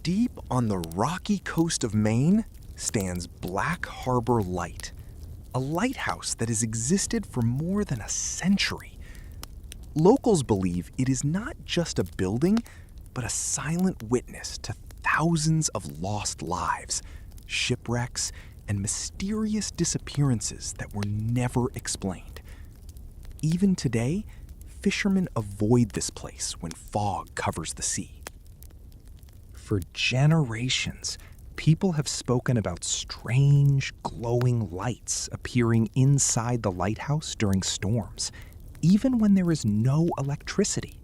Deep on the rocky coast of Maine stands Black Harbor Light, a lighthouse that has existed for more than a century. Locals believe it is not just a building, but a silent witness to thousands of lost lives, shipwrecks, and mysterious disappearances that were never explained. Even today, fishermen avoid this place when fog covers the sea. For generations, people have spoken about strange, glowing lights appearing inside the lighthouse during storms, even when there is no electricity.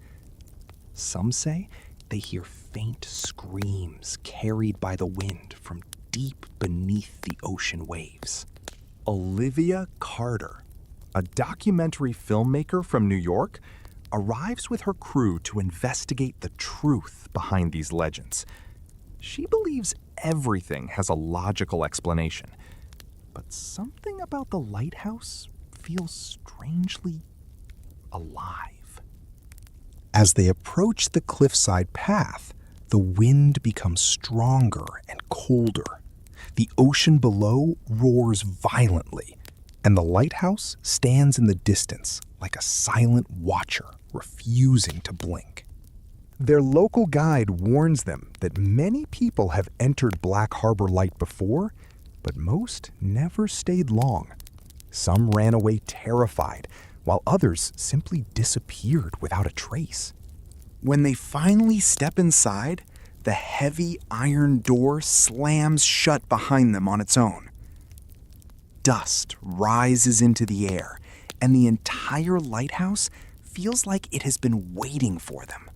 Some say they hear faint screams carried by the wind from deep beneath the ocean waves. Olivia Carter, a documentary filmmaker from New York, arrives with her crew to investigate the truth behind these legends. She believes everything has a logical explanation, but something about the lighthouse feels strangely alive. As they approach the cliffside path, the wind becomes stronger and colder. The ocean below roars violently, and the lighthouse stands in the distance like a silent watcher refusing to blink. Their local guide warns them that many people have entered Black Harbor Light before, but most never stayed long. Some ran away terrified, while others simply disappeared without a trace. When they finally step inside, the heavy iron door slams shut behind them on its own. Dust rises into the air, and the entire lighthouse feels like it has been waiting for them.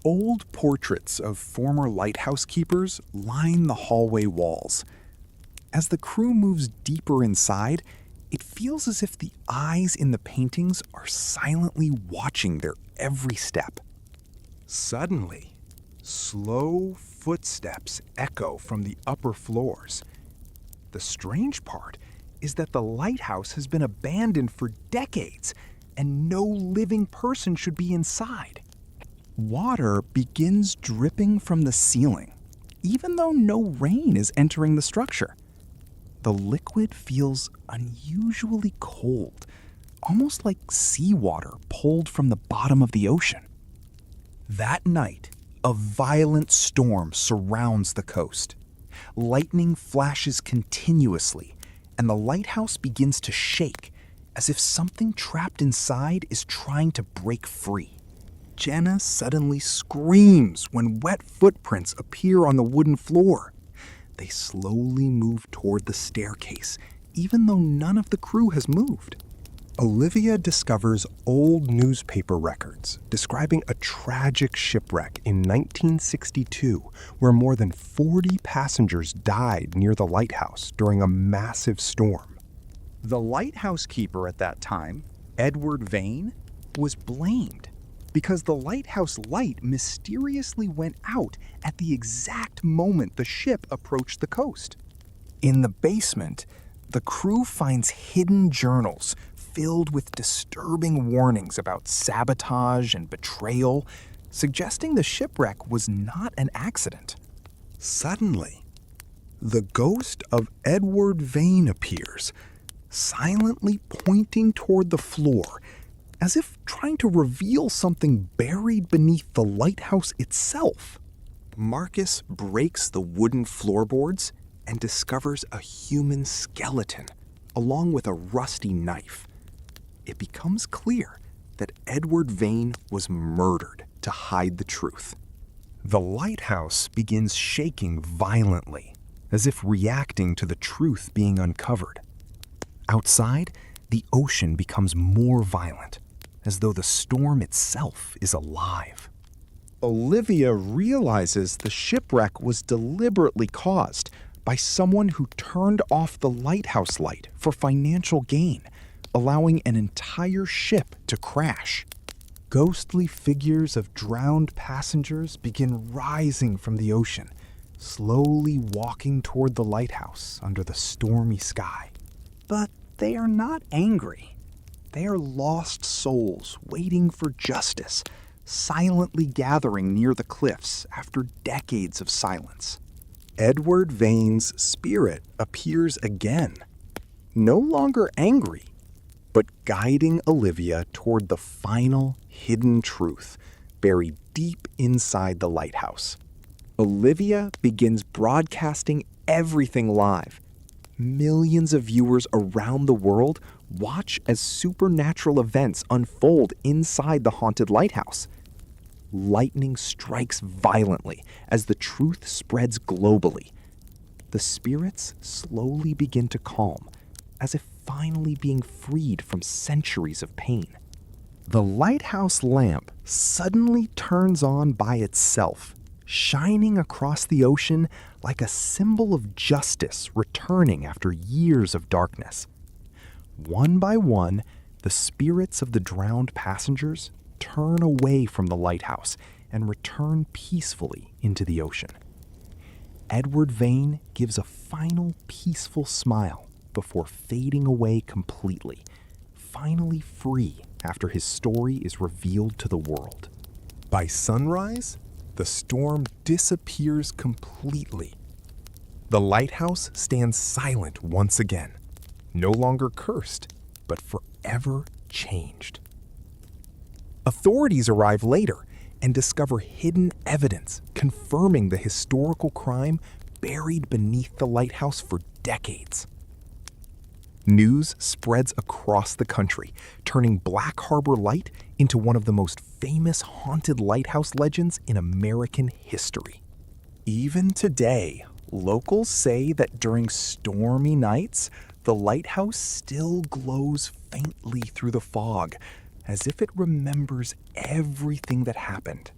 Old portraits of former lighthouse keepers line the hallway walls. As the crew moves deeper inside, it feels as if the eyes in the paintings are silently watching their every step. Suddenly, slow footsteps echo from the upper floors. The strange part is that the lighthouse has been abandoned for decades, and no living person should be inside. Water begins dripping from the ceiling, even though no rain is entering the structure. The liquid feels unusually cold, almost like seawater pulled from the bottom of the ocean. That night, a violent storm surrounds the coast. Lightning flashes continuously, and the lighthouse begins to shake, as if something trapped inside is trying to break free. Jenna suddenly screams when wet footprints appear on the wooden floor. They slowly move toward the staircase, even though none of the crew has moved. Olivia discovers old newspaper records describing a tragic shipwreck in 1962 where more than 40 passengers died near the lighthouse during a massive storm. The lighthouse keeper at that time, Edward Vane, was blamed because the lighthouse light mysteriously went out at the exact moment the ship approached the coast. In the basement, the crew finds hidden journals filled with disturbing warnings about sabotage and betrayal, suggesting the shipwreck was not an accident. Suddenly, the ghost of Edward Vane appears, silently pointing toward the floor, as if trying to reveal something buried beneath the lighthouse itself. Marcus breaks the wooden floorboards and discovers a human skeleton, along with a rusty knife. It becomes clear that Edward Vane was murdered to hide the truth. The lighthouse begins shaking violently, as if reacting to the truth being uncovered. Outside, the ocean becomes more violent, as though the storm itself is alive. Olivia realizes the shipwreck was deliberately caused by someone who turned off the lighthouse light for financial gain, allowing an entire ship to crash. Ghostly figures of drowned passengers begin rising from the ocean, slowly walking toward the lighthouse under the stormy sky. But they are not angry. They are lost souls waiting for justice, silently gathering near the cliffs after decades of silence. Edward Vane's spirit appears again, no longer angry, but guiding Olivia toward the final hidden truth buried deep inside the lighthouse. Olivia begins broadcasting everything live. Millions of viewers around the world watch as supernatural events unfold inside the haunted lighthouse. Lightning strikes violently as the truth spreads globally. The spirits slowly begin to calm, as if finally being freed from centuries of pain. The lighthouse lamp suddenly turns on by itself, shining across the ocean like a symbol of justice returning after years of darkness. One by one, the spirits of the drowned passengers turn away from the lighthouse and return peacefully into the ocean. Edward Vane gives a final peaceful smile before fading away completely, finally free after his story is revealed to the world. By sunrise, the storm disappears completely. The lighthouse stands silent once again, no longer cursed, but forever changed. Authorities arrive later and discover hidden evidence confirming the historical crime buried beneath the lighthouse for decades. News spreads across the country, turning Black Harbor Light into one of the most famous haunted lighthouse legends in American history. Even today, locals say that during stormy nights, the lighthouse still glows faintly through the fog, as if it remembers everything that happened.